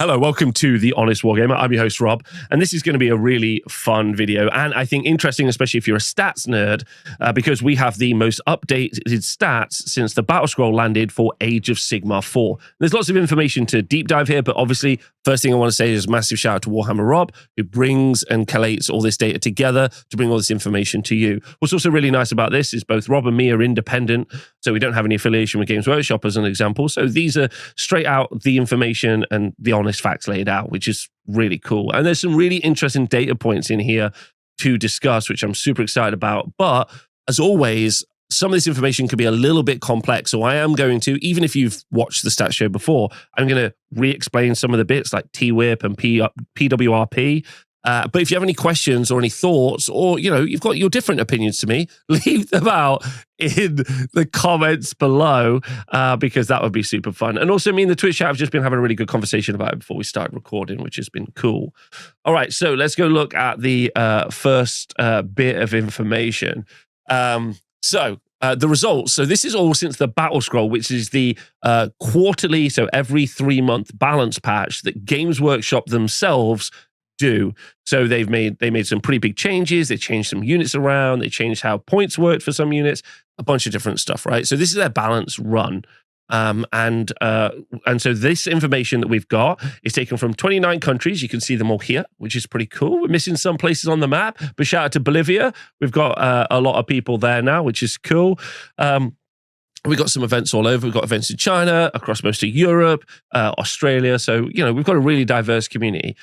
Hello, welcome to The Honest Wargamer. I'm your host, Rob, and this is going to be a really fun video, and I think interesting, especially if you're a stats nerd, because we have the most updated stats since the Battle Scroll landed for Age of Sigmar 4. There's lots of information to deep dive here, but obviously, first thing I want to say is massive shout out to Warhammer Rob, who brings and collates all this data together to bring all this information to you. What's also really nice about this is both Rob and me are independent, so we don't have any affiliation with Games Workshop as an example, so these are straight out the information and the honest facts laid out, which is really cool. And there's some really interesting data points in here to discuss, which I'm super excited about. But as always, some of this information could be a little bit complex. So I am going to, even if you've watched the stats show before, I'm going to re-explain some of the bits like TWIP and PWRP. But if you have any questions or any thoughts, or, you know, you've got your different opinions to me, leave them out in the comments below, because that would be super fun. And also, me and the Twitch chat have just been having a really good conversation about it before we started recording, which has been cool. All right, so let's go look at the first bit of information. The results. So this is all since the Battle Scroll, which is the quarterly, so every 3-month balance patch that Games Workshop themselves do. So they made some pretty big changes. They changed some units around. They changed how points worked for some units, a bunch of different stuff, right? So this is their balance run. And so this information that we've got is taken from 29 countries. You can see them all here, which is pretty cool. We're missing some places on the map, but shout out to Bolivia. We've got a lot of people there now, which is cool. We've got some events all over. We've got events in China, across most of Europe, Australia. So, you know, we've got a really diverse community.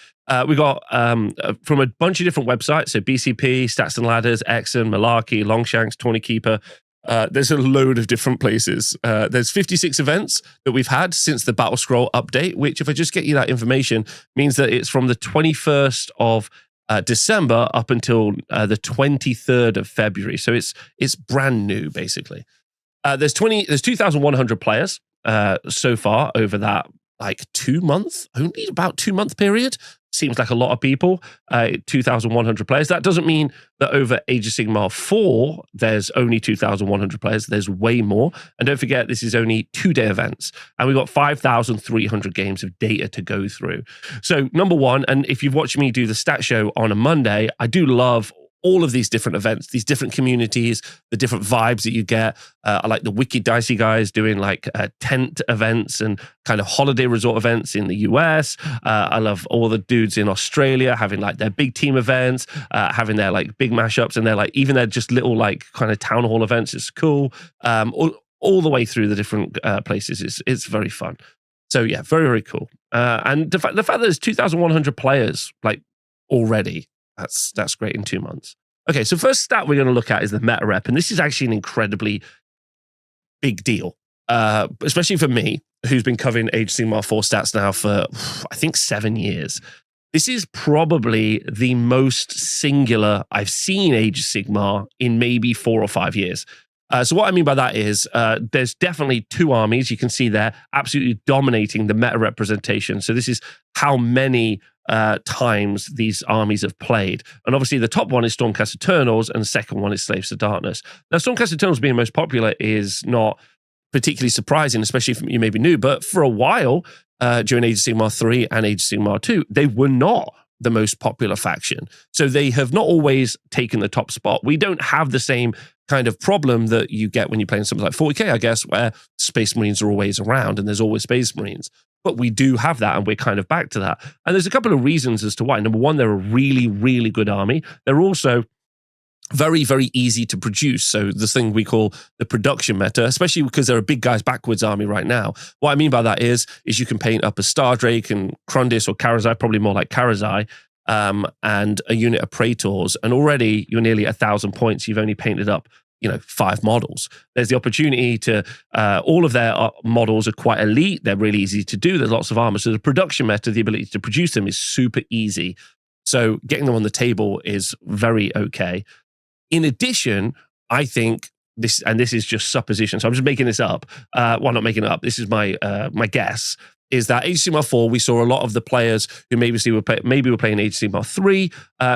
We got from a bunch of different websites. So BCP, Stats and Ladders, Exon, Malarkey, Longshanks, Tawny Keeper. There's a load of different places. There's 56 events that we've had since the Battle Scroll update, which, if I just get you that information, means that it's from the 21st of December up until the 23rd of February. So it's brand new, basically. There's 2,100 players so far over that like 2 month, only about 2 month period. Seems like a lot of people. 2,100 players. That doesn't mean that over Age of Sigmar 4 there's only 2,100 players. There's way more. And don't forget, this is only 2-day events, and we've got 5,300 games of data to go through. So number one, and if you've watched me do the stat show on a Monday, I do love all of these different events, these different communities, the different vibes that you get. I like the Wicked Dicey guys doing like tent events and kind of holiday resort events in the US. I love all the dudes in Australia having like their big team events, having their like big mashups, and they're like, even their just little like kind of town hall events. It's cool. All the way through the different places. It's very fun. So yeah, very, very cool. And the fact that there's 2,100 players like already, that's great in 2 months. Okay, so first stat we're going to look at is the meta rep, and this is actually an incredibly big deal, especially for me, who's been covering Age of Sigmar 4 stats now for, I think, 7 years. This is probably the most singular I've seen Age of Sigmar in maybe 4 or 5 years. So what I mean by that is there's definitely 2 armies. You can see there absolutely dominating the meta representation. So this is how many times these armies have played. And obviously the top one is Stormcast Eternals and the second one is Slaves to Darkness. Now Stormcast Eternals being most popular is not particularly surprising, especially if you may be new, but for a while during Age of Sigmar 3 and Age of Sigmar 2, they were not the most popular faction. So they have not always taken the top spot. We don't have the same kind of problem that you get when you're playing something like 40k, I guess, where Space Marines are always around and there's always Space Marines. But we do have that, and we're kind of back to that. And there's a couple of reasons as to why. Number one, they're a really, really good army. They're also very, very easy to produce. So this thing we call the production meta, especially because they're a big guys backwards army right now. What I mean by that is you can paint up a Stardrake and Krundis or Karazai, probably more like Karazai, and a unit of Praetors, and already you're nearly 1,000 points. You've only painted up 5 models. There's the opportunity to, all of their models are quite elite. They're really easy to do. There's lots of armor. So the production meta, the ability to produce them is super easy. So getting them on the table is very okay. In addition, I think this, and this is just supposition, so I'm just making this up. Well, not making it up. This is my guess. is that Age of Sigmar 4, we saw a lot of the players who maybe were playing Age of Sigmar 3,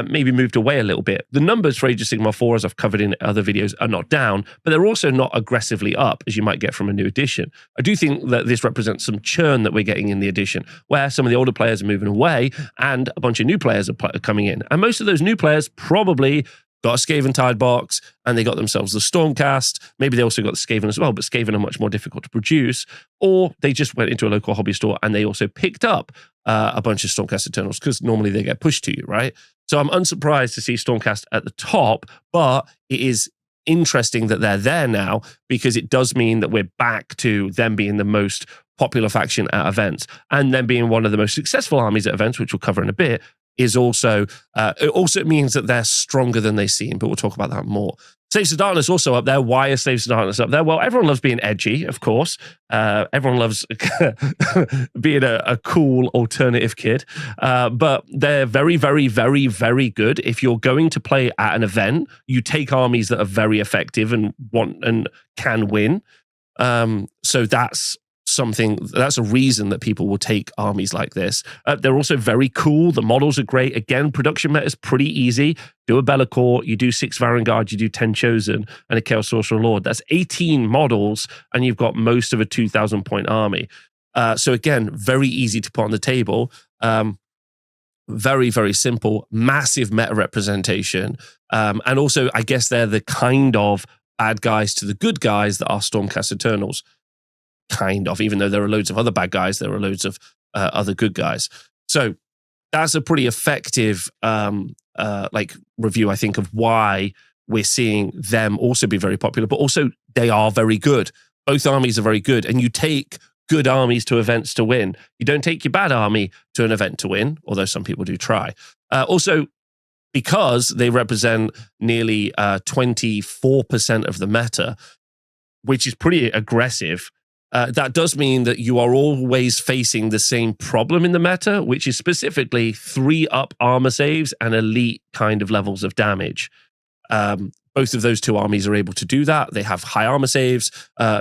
maybe moved away a little bit. The numbers for Age of Sigmar 4, as I've covered in other videos, are not down, but they're also not aggressively up, as you might get from a new edition. I do think that this represents some churn that we're getting in the edition, where some of the older players are moving away and a bunch of new players are coming in. And most of those new players probably got a Skaven Tide box, and they got themselves the Stormcast. Maybe they also got the Skaven as well, but Skaven are much more difficult to produce. Or they just went into a local hobby store and they also picked up a bunch of Stormcast Eternals, because normally they get pushed to you, right? So I'm unsurprised to see Stormcast at the top, but it is interesting that they're there now, because it does mean that we're back to them being the most popular faction at events, and them being one of the most successful armies at events, which we'll cover in a bit, is also, it also means that they're stronger than they seem, but we'll talk about that more. Slaves to Darkness also up there. Why are Slaves to Darkness up there? Well, everyone loves being edgy, of course. Everyone loves being a cool alternative kid. But they're very, very, very, very good. If you're going to play at an event, you take armies that are very effective and can win. So that's a reason that people will take armies like this. They're also very cool. The models are great. Again, production meta is pretty easy. Do a Be'lakor, you do 6 Varangard, you do 10 Chosen, and a Chaos Sorcerer Lord. That's 18 models, and you've got most of a 2,000 point army. So again, very easy to put on the table. Very, very simple, massive meta representation. And also, I guess they're the kind of bad guys to the good guys that are Stormcast Eternals. Kind of, even though there are loads of other bad guys, there are loads of other good guys. So that's a pretty effective review, I think, of why we're seeing them also be very popular, but also they are very good. Both armies are very good, and you take good armies to events to win. You don't take your bad army to an event to win, although some people do try. Also, because they represent nearly 24% of the meta, which is pretty aggressive, that does mean that you are always facing the same problem in the meta, which is specifically 3-up armor saves and elite kind of levels of damage. Both of those two armies are able to do that. They have high armor saves,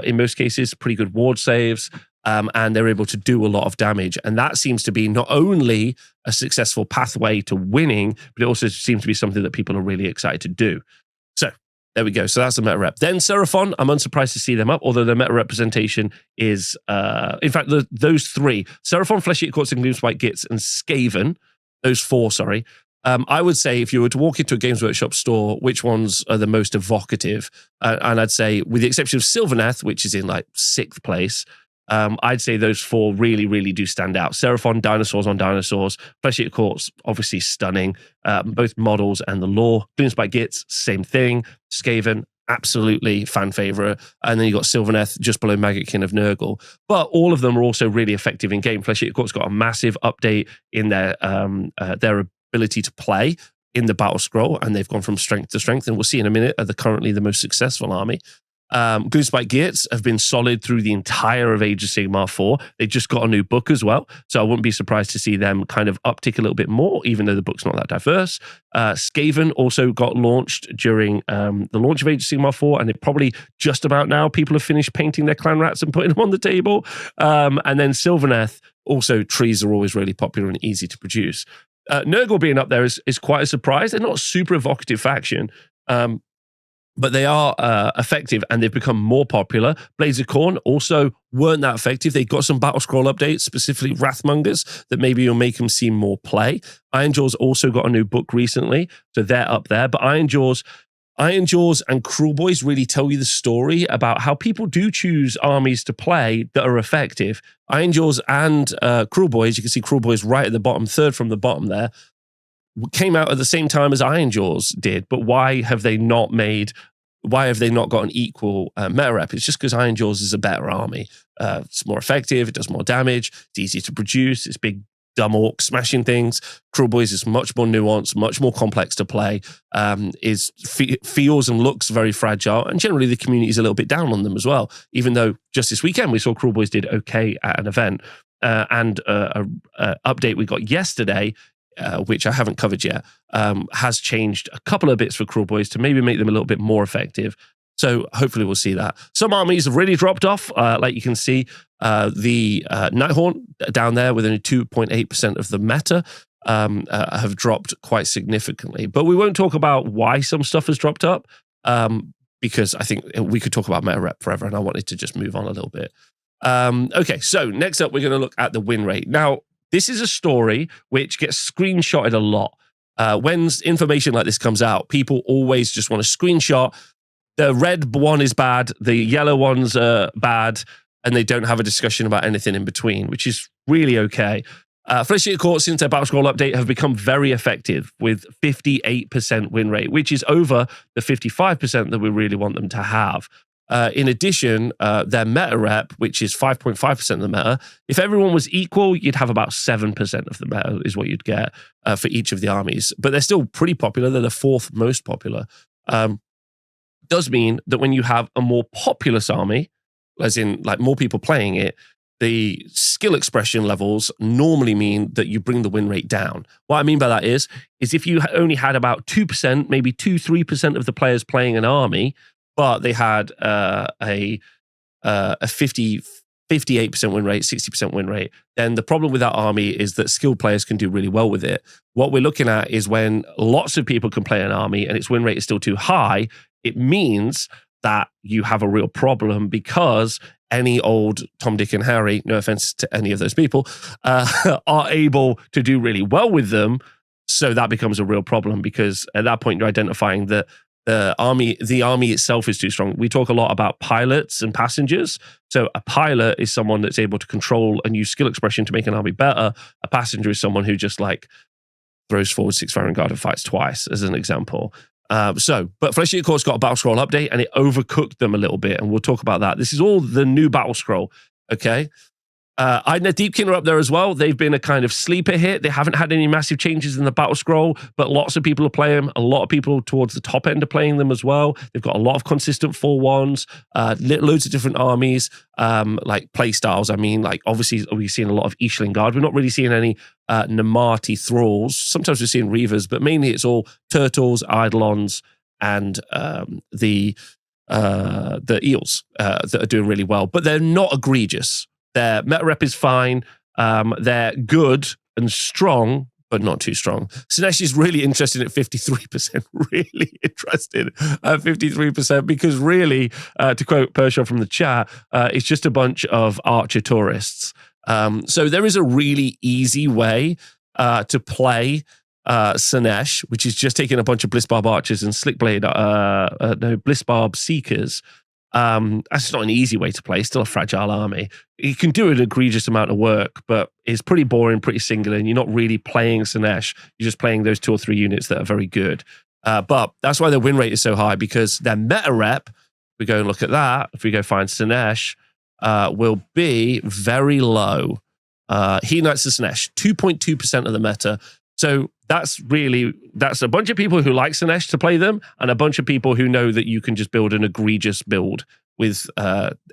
in most cases, pretty good ward saves, and they're able to do a lot of damage. And that seems to be not only a successful pathway to winning, but it also seems to be something that people are really excited to do. So there we go. So that's the meta rep. Then Seraphon, I'm unsurprised to see them up, although the meta representation is, in fact, those 3, Seraphon, Flesh-Eater Courts, and Gloomspite Gits, and Skaven, those 4, sorry. I would say if you were to walk into a Games Workshop store, which ones are the most evocative? And I'd say, with the exception of Sylvaneth, which is in like 6th place, I'd say those 4 really, really do stand out. Seraphon, dinosaurs on dinosaurs. Flesh-Eater Courts, obviously stunning. Both models and the lore. Gloomspite Gits, same thing. Skaven, absolutely fan favorite. And then you got Sylvaneth just below Maggotkin of Nurgle. But all of them are also really effective in game. Flesh-Eater Courts got a massive update in their ability to play in the battle scroll, and they've gone from strength to strength. And we'll see in a minute, are currently the most successful army. Gloomspite Gits have been solid through the entire of Age of Sigmar 4. They just got a new book as well, so I wouldn't be surprised to see them kind of uptick a little bit more, even though the book's not that diverse. Skaven also got launched during the launch of Age of Sigmar 4, and they probably just about now, people have finished painting their clan rats and putting them on the table. And then Sylvaneth, also trees are always really popular and easy to produce. Nurgle being up there is quite a surprise. They're not a super evocative faction, but they are effective, and they've become more popular. Blades of Khorne also weren't that effective. They got some battle scroll updates, specifically Wrathmongers, that maybe will make them see more play. Ironjaw's also got a new book recently, so they're up there. But Ironjaws and Kruleboyz really tell you the story about how people do choose armies to play that are effective. Ironjaws and Kruleboyz, you can see Kruleboyz right at the bottom, 3rd from the bottom there, came out at the same time as Ironjaws did, but why have they not got an equal meta rep? It's just because Ironjaws is a better army. It's more effective, it does more damage, it's easy to produce, it's big, dumb orc smashing things. Kruleboyz is much more nuanced, much more complex to play, feels and looks very fragile, and generally the community is a little bit down on them as well, even though just this weekend we saw Kruleboyz did okay at an event. And an update we got yesterday, which I haven't covered yet, has changed a couple of bits for Kruleboyz to maybe make them a little bit more effective. So hopefully we'll see that. Some armies have really dropped off. Like you can see, the Nighthorn down there with only 2.8% of the meta have dropped quite significantly. But we won't talk about why some stuff has dropped up, because I think we could talk about meta rep forever, and I wanted to just move on a little bit. Okay, so next up, we're going to look at the win rate. Now, this is a story which gets screenshotted a lot. When information like this comes out, people always just want to screenshot. The red one is bad, the yellow ones are bad, and they don't have a discussion about anything in between, which is really okay. Flesh-Eater Court, since their Battle Scroll update, have become very effective with 58% win rate, which is over the 55% that we really want them to have. In addition, their meta rep, which is 5.5% of the meta, if everyone was equal, you'd have about 7% of the meta is what you'd get for each of the armies. But they're still pretty popular. They're the fourth most popular. Does mean that when you have a more populous army, as in like more people playing it, the skill expression levels normally mean that you bring the win rate down. What I mean by that is if you only had about 2%, maybe 2-3% of the players playing an army, but they had a 58% win rate, 60% win rate, then the problem with that army is that skilled players can do really well with it. What we're looking at is when lots of people can play an army and its win rate is still too high, it means that you have a real problem, because any old Tom, Dick, and Harry, no offense to any of those people, are able to do really well with them. So that becomes a real problem, because at that point you're identifying that the army itself is too strong. We talk a lot about pilots and passengers. So a pilot is someone that's able to control and use skill expression to make an army better. A passenger is someone who just like throws forward 6 Firing Guard and fights twice, as an example. But Flesh-Eater Court's got a Battle Scroll update, and it overcooked them a little bit, and we'll talk about that. This is all the new Battle Scroll, okay? Eidner Deepkin are up there as well. They've been a kind of sleeper hit. They haven't had any massive changes in the Battle Scroll, but lots of people are playing them. A lot of people towards the top end are playing them as well. They've got a lot of consistent 4-1s, loads of different armies, like play styles. I mean, like obviously we've seen a lot of Ishling Guard. We're not really seeing any Namati Thralls. Sometimes we're seeing Reavers, but mainly it's all Turtles, Eidolons, and the Eels that are doing really well. But they're not egregious. Their meta rep is fine. They're good and strong, but not too strong. Sinesh is really interested at 53%. Really interested at 53%, because really, to quote Pershaw from the chat, it's just a bunch of archer tourists. So there is a really easy way to play Sinesh, which is just taking a bunch of Blissbarb archers and Blissbarb seekers. That's not an easy way to play. It's still a fragile army. You can do an egregious amount of work, but it's pretty boring, pretty singular, and you're not really playing Sinesh. You're just playing those 2 or 3 units that are very good. But that's why their win rate is so high, because their meta rep, if we go and look at that, if we go find Sinesh, will be very low. He Knights to Sinesh, 2.2% of the meta. So that's a bunch of people who like Sinesh to play them, and a bunch of people who know that you can just build an egregious build with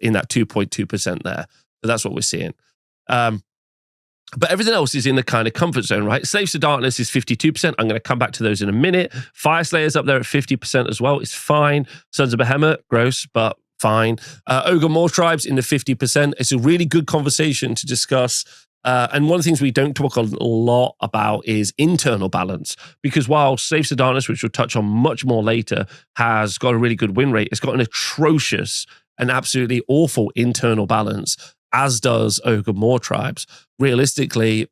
in that 2.2% there. So that's what we're seeing. But everything else is in the kind of comfort zone, right? Slaves to Darkness is 52%. I'm going to come back to those in a minute. Fireslayer's up there at 50% as well. It's fine. Sons of Behemoth, gross, but fine. Ogre Mawtribes in the 50%. It's a really good conversation to discuss. And one of the things we don't talk a lot about is internal balance, because while Slaves to Darkness, which we'll touch on much more later, has got a really good win rate, it's got an atrocious and absolutely awful internal balance, as does Ogre Mawtribes. Realistically,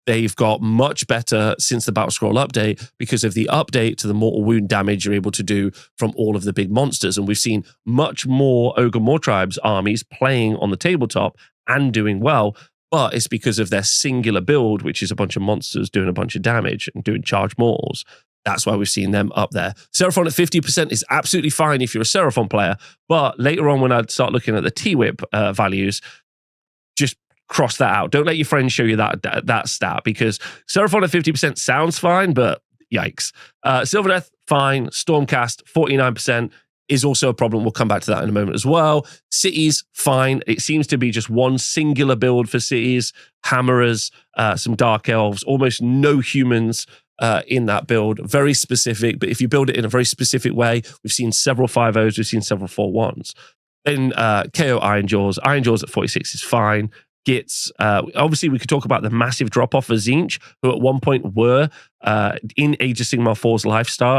they've got much better since the Battle Scroll update, because of the update to the mortal wound damage you're able to do from all of the big monsters. And we've seen much more Ogre Mawtribes armies playing on the tabletop and doing well. But it's because of their singular build, which is a bunch of monsters doing a bunch of damage and doing charge mortals. That's why we've seen them up there. Seraphon at 50% is absolutely fine if you're a Seraphon player. But later on, when I start looking at the T-Whip values, just cross that out. Don't let your friends show you that stat, because Seraphon at 50% sounds fine, but yikes. Sylvaneth, fine. Stormcast, 49%. Is also a problem. We'll come back to that in a moment as well. Cities, fine. It seems to be just one singular build for cities. Hammerers, some Dark Elves, almost no humans. in that build. Very specific, but if you build it in a very specific way, we've seen several 5-0s, we've seen several 4-1s. Then KO Iron Jaws. Iron Jaws at 46 is fine. Gits, obviously, we could talk about the massive drop-off for Tzeentch, who at one point were, in Age of Sigmar 4's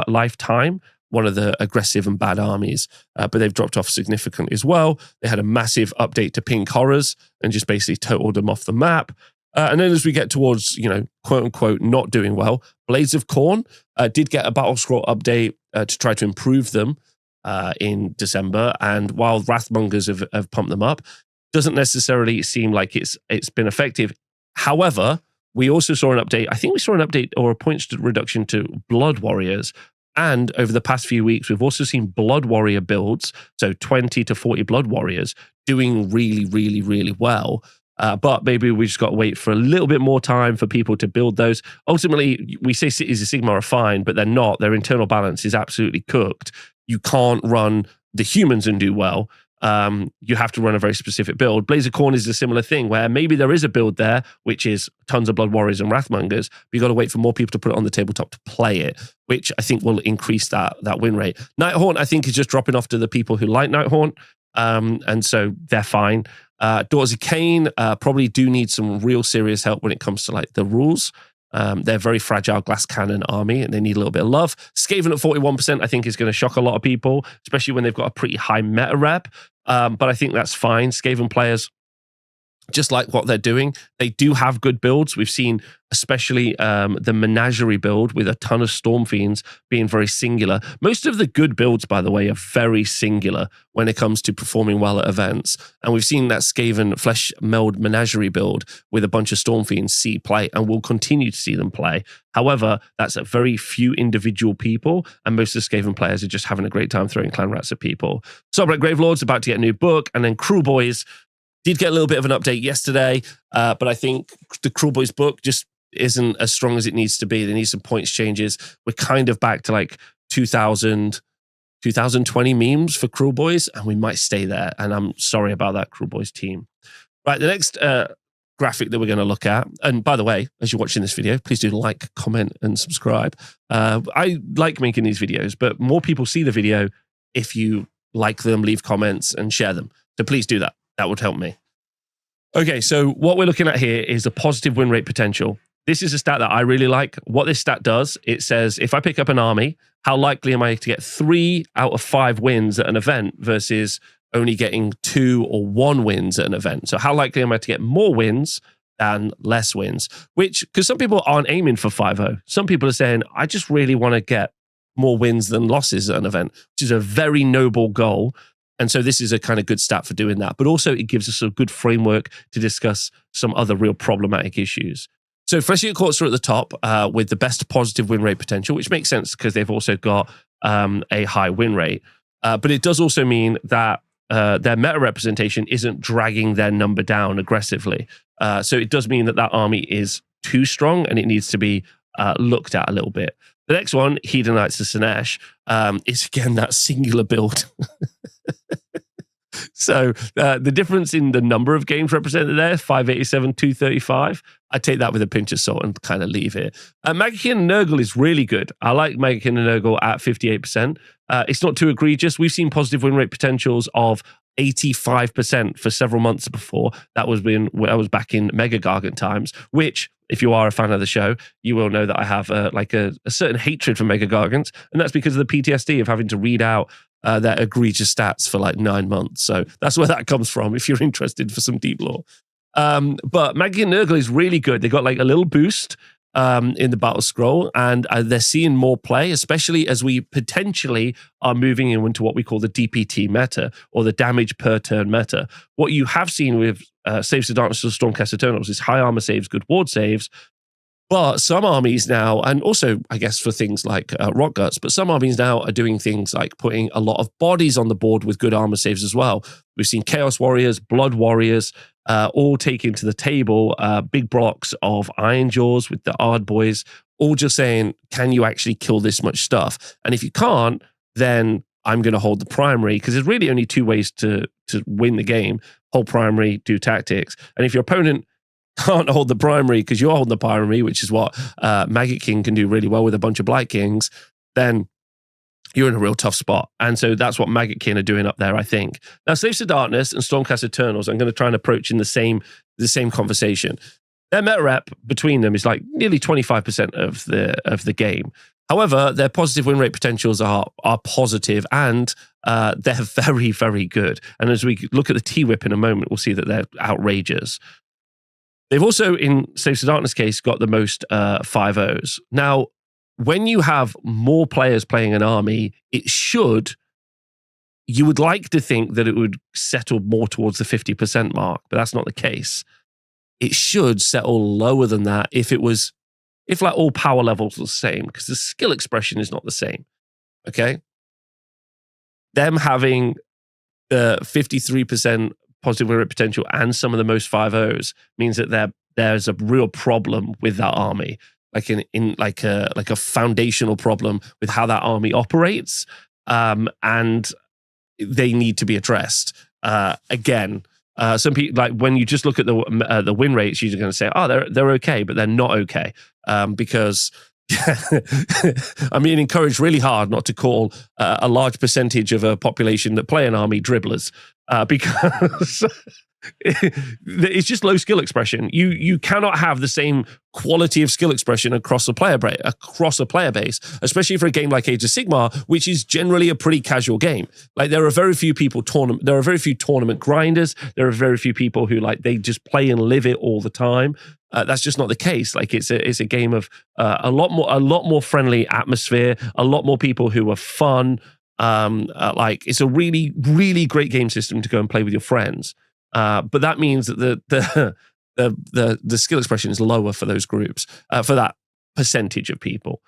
lifetime, one of the aggressive and bad armies, but they've dropped off significantly as well. They had a massive update to Pink Horrors and just basically totaled them off the map. And then as we get towards, quote unquote, not doing well, Blades of Khorne did get a Battle Scroll update to try to improve them in December. And while Wrathmongers have pumped them up, doesn't necessarily seem like it's been effective. However, we also saw an update. I think we saw an update or a points reduction to Blood Warriors. And over the past few weeks, we've also seen Blood Warrior builds, so 20 to 40 Blood Warriors, doing really, really, really well. But maybe we just got to wait for a little bit more time for people to build those. Ultimately, we say Cities of Sigmar are fine, but they're not. Their internal balance is absolutely cooked. You can't run the humans and do well. You have to run a very specific build. Blaze of Khorne is a similar thing where maybe there is a build there, which is tons of Blood Warriors and Wrathmongers, but you got to wait for more people to put it on the tabletop to play it, which I think will increase that win rate. Nighthaunt, I think, is just dropping off to the people who like Nighthaunt, and so they're fine. Daughters of Cain probably do need some real serious help when it comes to like the rules. They're a very fragile glass cannon army and they need a little bit of love. Skaven at 41%, I think, is going to shock a lot of people, especially when they've got a pretty high meta rep. But I think that's fine. Skaven players just like what they're doing. They do have good builds. We've seen especially the Menagerie build with a ton of Storm Fiends being very singular. Most of the good builds, by the way, are very singular when it comes to performing well at events. And we've seen that Skaven Flesh Meld Menagerie build with a bunch of Storm Fiends see play, and we'll continue to see them play. However, that's a very few individual people, and most of the Skaven players are just having a great time throwing clan rats at people. Soulblight Gravelord's about to get a new book, and then Cruel Boys did get a little bit of an update yesterday, but I think the Cruel Boys book just isn't as strong as it needs to be. They need some points changes. We're kind of back to like 2020 memes for Cruel Boys, and we might stay there. And I'm sorry about that, Cruel Boys team. Right, the next graphic that we're going to look at, and by the way, as you're watching this video, please do like, comment, and subscribe. I like making these videos, but more people see the video if you like them, leave comments, and share them. So please do that. That would help me. Okay, so what we're looking at here is a positive win rate potential. This is a stat that I really like. What this stat does, it says, if I pick up an army, how likely am I to get 3 out of 5 wins at an event versus only getting 2 or 1 wins at an event? So how likely am I to get more wins than less wins? Which, because some people aren't aiming for 5-0. Some people are saying, I just really want to get more wins than losses at an event, which is a very noble goal. And so this is a kind of good stat for doing that. But also it gives us a good framework to discuss some other real problematic issues. So Fleshy Courts are at the top with the best positive win rate potential, which makes sense because they've also got a high win rate. But it does also mean that their meta representation isn't dragging their number down aggressively. So it does mean that that army is too strong and it needs to be looked at a little bit. The next one, Hedonites of Sinesh, is again that singular build. So the difference in the number of games represented there, 587, 235, I take that with a pinch of salt and kind of leave it. Magikin and Nurgle is really good. I like Magikin and Nurgle at 58%. It's not too egregious. We've seen positive win rate potentials of 85% for several months before. That was back in Mega Gargant times, which, if you are a fan of the show, you will know that I have a certain hatred for Mega Gargants, and that's because of the PTSD of having to read out their egregious stats for like 9 months. So that's where that comes from, if you're interested for some deep lore. But Magic and Nurgle is really good. They got like a little boost in the battle scroll, and they're seeing more play, especially as we potentially are moving into what we call the DPT meta, or the damage per turn meta. What you have seen with Saves the Darkness of Stormcast Eternals is high armor saves, good ward saves. But some armies now, and also I guess for things like Rock Guts, but some armies now are doing things like putting a lot of bodies on the board with good armor saves as well. We've seen Chaos Warriors, Blood Warriors, all taking to the table big blocks of Iron Jaws with the Ard Boys, all just saying, can you actually kill this much stuff? And if you can't, then I'm going to hold the primary, because there's really only 2 ways to win the game. Hold primary, do tactics. And if your opponent can't hold the primary because you're holding the primary, which is what Maggot King can do really well with a bunch of Blight Kings, then you're in a real tough spot. And so that's what Maggot King are doing up there, I think. Now, Slaves to Darkness and Stormcast Eternals, I'm going to try and approach in the same conversation. Their meta rep between them is like nearly 25% of the game. However, their positive win rate potentials are positive, and they're very, very good. And as we look at the T-Whip in a moment, we'll see that they're outrageous. They've also, in Slaves to Darkness case, got the most 5-0s. Now, when you have more players playing an army, you would like to think that it would settle more towards the 50% mark, but that's not the case. It should settle lower than that if like all power levels are the same, because the skill expression is not the same. Okay? Them having the 53% positive win rate potential and some of the most 5-0s means that there's a real problem with that army. Like like a foundational problem with how that army operates, and they need to be addressed. Again, some people, like when you just look at the win rates, you're going to say, "Oh, they're okay," but they're not okay because I'm being encouraged really hard not to call a large percentage of a population that play an army dribblers because. It's just low skill expression. You cannot have the same quality of skill expression across a player base, especially for a game like Age of Sigmar, which is generally a pretty casual game. Like there are very few tournament grinders. There are very few people who they just play and live it all the time. That's just not the case. Like it's a game of a lot more friendly atmosphere, a lot more people who are fun. It's a really, really great game system to go and play with your friends. But that means that the skill expression is lower for those groups, for that percentage of people.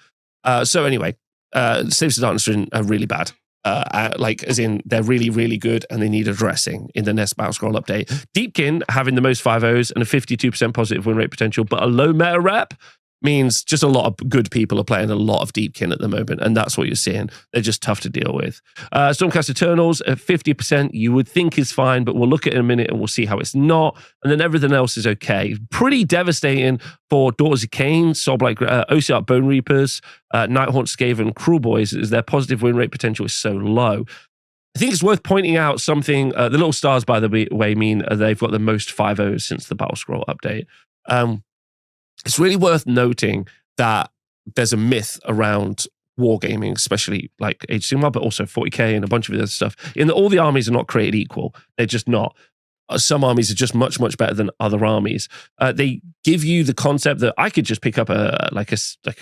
So anyway, Slaves to Darkness are really bad. As in they're really, really good and they need addressing in the next Battle Scroll update. Deepkin having the most 5-0s and a 52% positive win rate potential, but a low meta rep means just a lot of good people are playing a lot of Deepkin at the moment, and that's what you're seeing. They're just tough to deal with. Stormcast Eternals at 50%, you would think is fine, but we'll look at it in a minute and we'll see how it's not. And then everything else is okay. Pretty devastating for Daughters of Cain, Ossiarch Bone Reapers, Nighthaunt Skaven, Cruel Boys, as their positive win rate potential is so low. I think it's worth pointing out something. The little stars, by the way, mean they've got the most 5-0s since the Battle Scroll update. It's really worth noting that there's a myth around wargaming, especially like Age of Sigmar, but also 40k and a bunch of other stuff, in that all the armies are not created equal. They're just not. Some armies are just much, much better than other armies. They give you the concept that I could just pick up a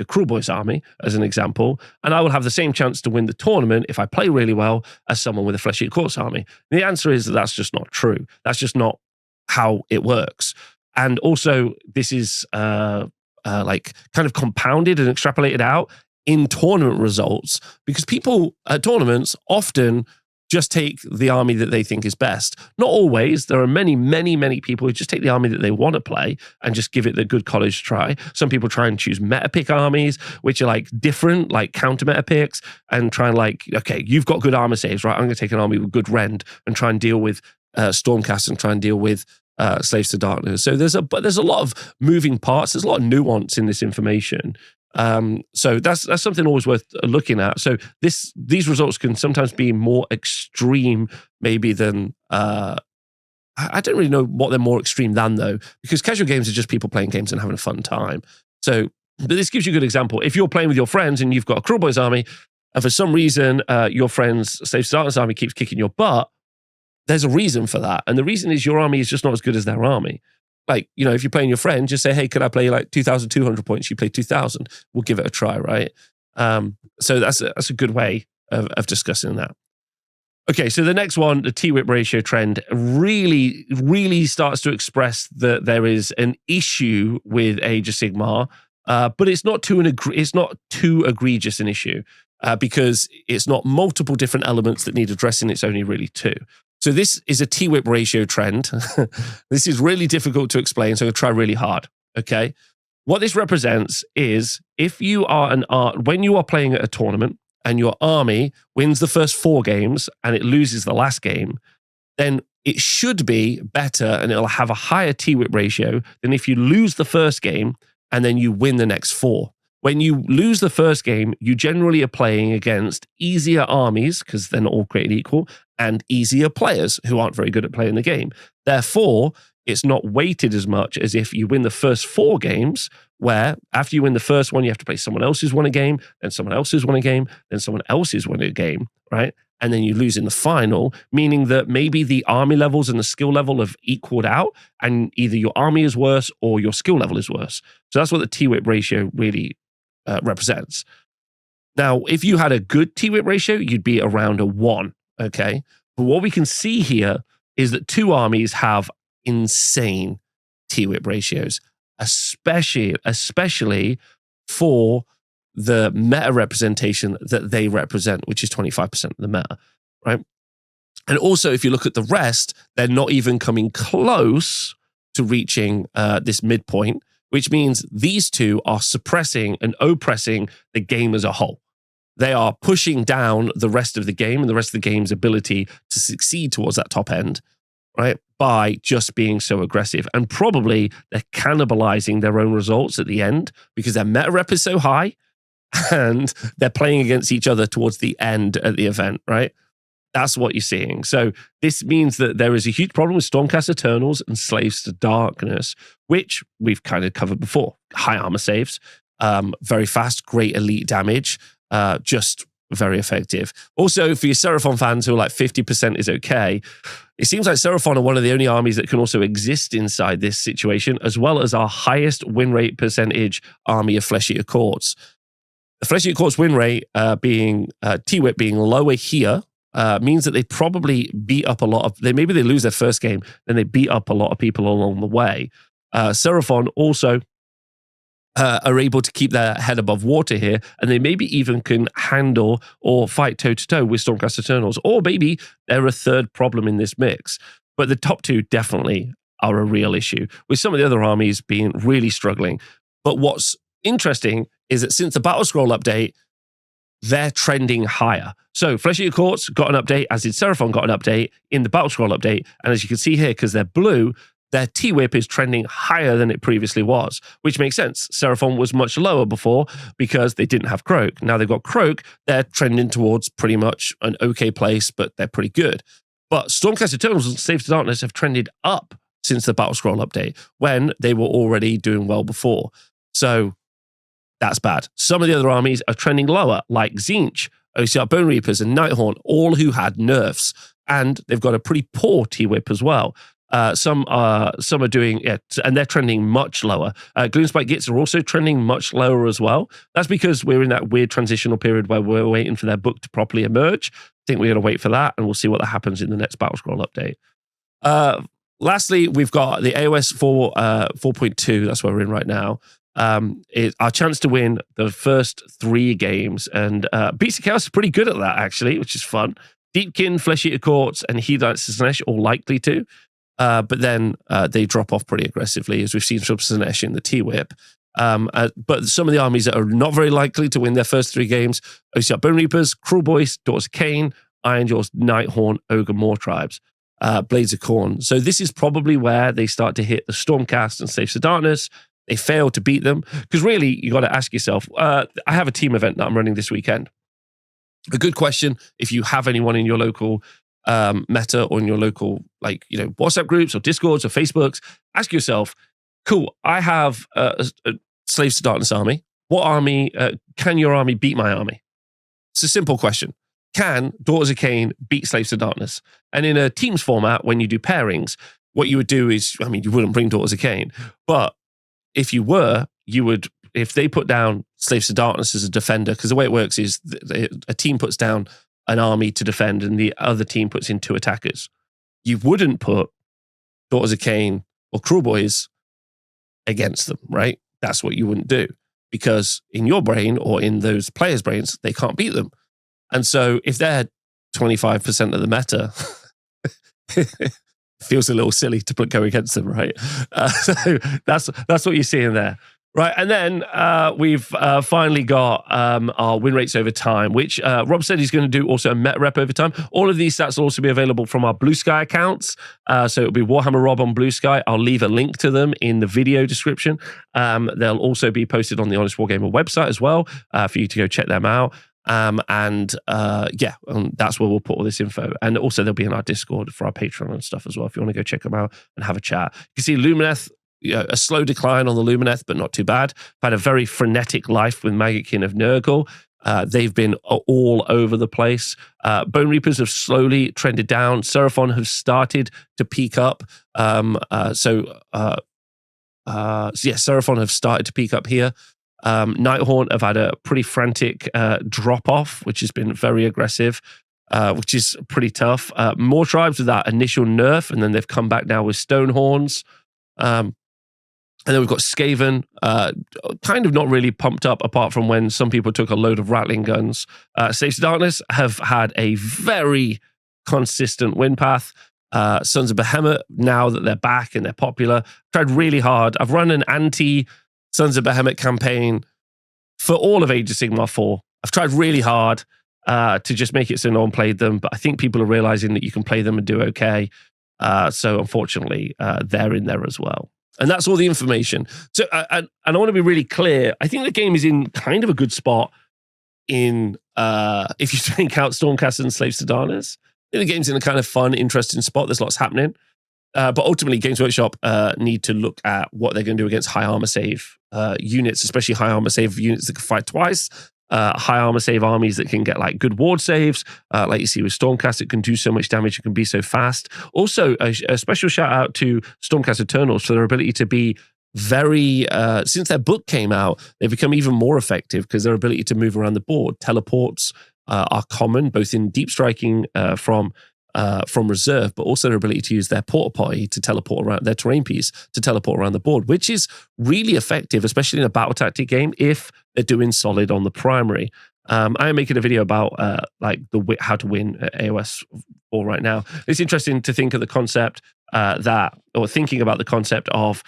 Cruel Boys army, as an example, and I will have the same chance to win the tournament if I play really well as someone with a Flesh Eater Corpse army. And the answer is that that's just not true. That's just not how it works. And also, this is kind of compounded and extrapolated out in tournament results, because people at tournaments often just take the army that they think is best. Not always. There are many, many, many people who just take the army that they want to play and just give it the good college try. Some people try and choose meta pick armies, which are different, like counter meta picks, and try and okay, you've got good armor saves, right? I'm going to take an army with good rend and try and deal with Stormcast and try and deal with Slaves to Darkness. So there's a lot of moving parts. There's a lot of nuance in this information. So that's something always worth looking at. So these results can sometimes be more extreme, maybe than I don't really know what they're more extreme than, though, because casual games are just people playing games and having a fun time. So, but this gives you a good example. If you're playing with your friends and you've got a Cruel Boys army, and for some reason your friend's Slaves to Darkness army keeps kicking your butt, there's a reason for that. And the reason is your army is just not as good as their army. If you're playing your friend, just say, hey, could I play 2,200 points? You play 2,000. We'll give it a try, right? So that's a good way of discussing that. Okay, so the next one, the T-Whip ratio trend, really, really starts to express that there is an issue with Age of Sigmar, but it's not too egregious an issue because it's not multiple different elements that need addressing. It's only really two. So this is a T-Whip ratio trend. This is really difficult to explain, so I'm going to try really hard, okay? What this represents is if you are when you are playing at a tournament and your army wins the first 4 games and it loses the last game, then it should be better and it'll have a higher T-whip ratio than if you lose the first game and then you win the next 4. When you lose the first game, you generally are playing against easier armies, because they're not all created equal, and easier players who aren't very good at playing the game. Therefore, it's not weighted as much as if you win the first 4 games, where after you win the first one, you have to play someone else who's won a game, then someone else who's won a game, then someone else who's won a game, right? And then you lose in the final, meaning that maybe the army levels and the skill level have equaled out, and either your army is worse or your skill level is worse. So that's what the T-whip ratio really represents. Now, if you had a good T-whip ratio, you'd be around a 1, okay? But what we can see here is that 2 armies have insane T-whip ratios, especially for the meta representation that they represent, which is 25% of the meta, right? And also, if you look at the rest, they're not even coming close to reaching this midpoint, which means these 2 are suppressing and oppressing the game as a whole. They are pushing down the rest of the game and the rest of the game's ability to succeed towards that top end, right? By just being so aggressive. And probably they're cannibalizing their own results at the end because their meta rep is so high and they're playing against each other towards the end at the event, right? That's what you're seeing. So this means that there is a huge problem with Stormcast Eternals and Slaves to Darkness, which we've kind of covered before. High armor saves, very fast, great elite damage, just very effective. Also, for your Seraphon fans who are like 50% is okay, it seems like Seraphon are one of the only armies that can also exist inside this situation, as well as our highest win rate percentage army of Flesh Eater Courts. The Flesh Eater Courts win rate being T-whip being lower here means that they probably beat up a lot of, maybe they lose their first game, then they beat up a lot of people along the way. Seraphon also are able to keep their head above water here, and they maybe even can handle or fight toe-to-toe with Stormcast Eternals, or maybe they're a third problem in this mix. But the top 2 definitely are a real issue, with some of the other armies being really struggling. But what's interesting is that since the Battle Scroll update, they're trending higher. So Flesh Eater Courts got an update, as did Seraphon got an update in the Battle Scroll update. And as you can see here, because they're blue, their T-whip is trending higher than it previously was, which makes sense. Seraphon was much lower before because they didn't have Croak. Now they've got Croak, they're trending towards pretty much an okay place, but they're pretty good. But Stormcast Eternals and Slaves to Darkness have trended up since the Battle Scroll update, when they were already doing well before. So that's bad. Some of the other armies are trending lower, like Tzeentch, OCR Bone Reapers, and Nighthaunt, all who had nerfs. And they've got a pretty poor T-whip as well. Some are doing, and they're trending much lower. Gloomspike Gits are also trending much lower as well. That's because we're in that weird transitional period where we're waiting for their book to properly emerge. I think we're going to wait for that, and we'll see what happens in the next Battle Scroll update. Lastly, we've got the AOS 4.2. That's where we're in right now. It's our chance to win the first 3 games, and Beats of Chaos is pretty good at that, actually, which is fun. Deepkin, Flesh Eater Courts, and Heathites to Slanesh all likely to. But then they drop off pretty aggressively, as we've seen from Slanesh in the T-whip. But some of the armies that are not very likely to win their first 3 games, OCR Bone Reapers, Cruel Boys, Daughters of Cain, Ironjaws, Nighthaunt, Ogre Moor Tribes, Blades of Khorne. So this is probably where they start to hit the Stormcast and Slaves to Darkness. They fail to beat them. Because really, you got to ask yourself, I have a team event that I'm running this weekend. A good question, if you have anyone in your local meta or in your local, WhatsApp groups or Discords or Facebooks, ask yourself, cool, I have a Slaves to Darkness army. What army, can your army beat my army? It's a simple question. Can Daughters of Cain beat Slaves to Darkness? And in a teams format, when you do pairings, what you would do is, you wouldn't bring Daughters of Cain, but if you were, you would, if they put down Slaves to Darkness as a defender, because the way it works is a team puts down an army to defend and the other team puts in 2 attackers. You wouldn't put Daughters of Cain or Cruel Boys against them, right? That's what you wouldn't do, because in your brain or in those players' brains, they can't beat them. And so if they're 25% of the meta, it feels a little silly to go against them, right? So that's what you're seeing there. Right, and then we've finally got our win rates over time, which Rob said he's going to do also a meta rep over time. All of these stats will also be available from our Blue Sky accounts. So it'll be Warhammer Rob on Blue Sky. I'll leave a link to them in the video description. They'll also be posted on the Honest Wargamer website as well for you to go check them out. That's where we'll put all this info. And also they'll be in our Discord for our Patreon and stuff as well if you want to go check them out and have a chat. You can see Lumineth, a slow decline on the Lumineth, but not too bad. I've had a very frenetic life with Maggotkin of Nurgle. They've been all over the place. Bone Reapers have slowly trended down. Seraphon have started to peak up. Seraphon have started to peak up here. Nighthaunt have had a pretty frantic drop-off, which has been very aggressive, which is pretty tough. More tribes with that initial nerf, and then they've come back now with Stonehorns. And then we've got Skaven, kind of not really pumped up apart from when some people took a load of rattling guns. Slaves to Darkness have had a very consistent win path. Sons of Behemoth, now that they're back and they're popular, tried really hard. I've run an anti-Sons of Behemoth campaign for all of Age of Sigmar 4. I've tried really hard to just make it so no one played them, but I think people are realizing that you can play them and do okay. So unfortunately, they're in there as well. And that's all the information. So, and I want to be really clear. I think the game is in kind of a good spot in, if you take out Stormcast and Slaves to Darkness. I think the game's in a kind of fun, interesting spot. There's lots happening. But ultimately, Games Workshop need to look at what they're going to do against high armor save units, especially high armor save units that can fight twice. High armor save armies that can get like good ward saves, like you see with Stormcast. It can do so much damage, it can be so fast. Also, a special shout out to Stormcast Eternals for their ability to be very, since their book came out, they've become even more effective because their ability to move around the board. Teleports are common, both in deep striking from reserve, but also their ability to use their porta potty to teleport around, their terrain piece to teleport around the board, which is really effective, especially in a battle tactic game if they're doing solid on the primary. I am making a video about how to win at AOS 4 right now. It's interesting to think of the concept thinking about the concept of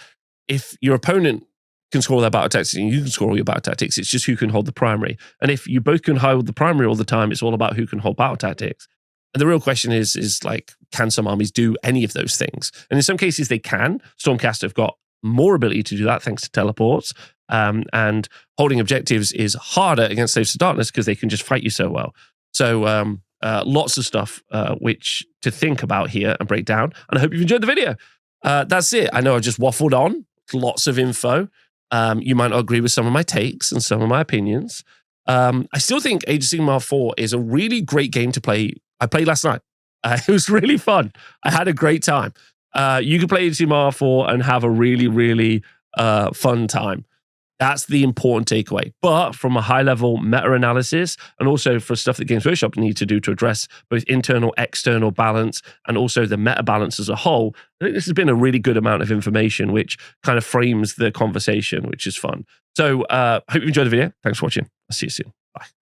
if your opponent can score their battle tactics and you can score all your battle tactics, it's just who can hold the primary. And if you both can hold the primary all the time, it's all about who can hold battle tactics. And the real question is like, can some armies do any of those things? And in some cases they can. Stormcast have got more ability to do that thanks to teleports. And holding objectives is harder against Slaves to Darkness because they can just fight you so well. So lots of stuff which to think about here and break down. And I hope you've enjoyed the video. That's it. I know I just waffled on. Lots of info. You might not agree with some of my takes and some of my opinions. I still think Age of Sigmar 4 is a really great game to play. I played last night. It was really fun. I had a great time. You can play Age of Sigmar 4 and have a really, really fun time. That's the important takeaway. But from a high-level meta-analysis, and also for stuff that Games Workshop need to do to address both internal, external balance, and also the meta-balance as a whole, I think this has been a really good amount of information, which kind of frames the conversation, which is fun. So hope you enjoyed the video. Thanks for watching. I'll see you soon. Bye.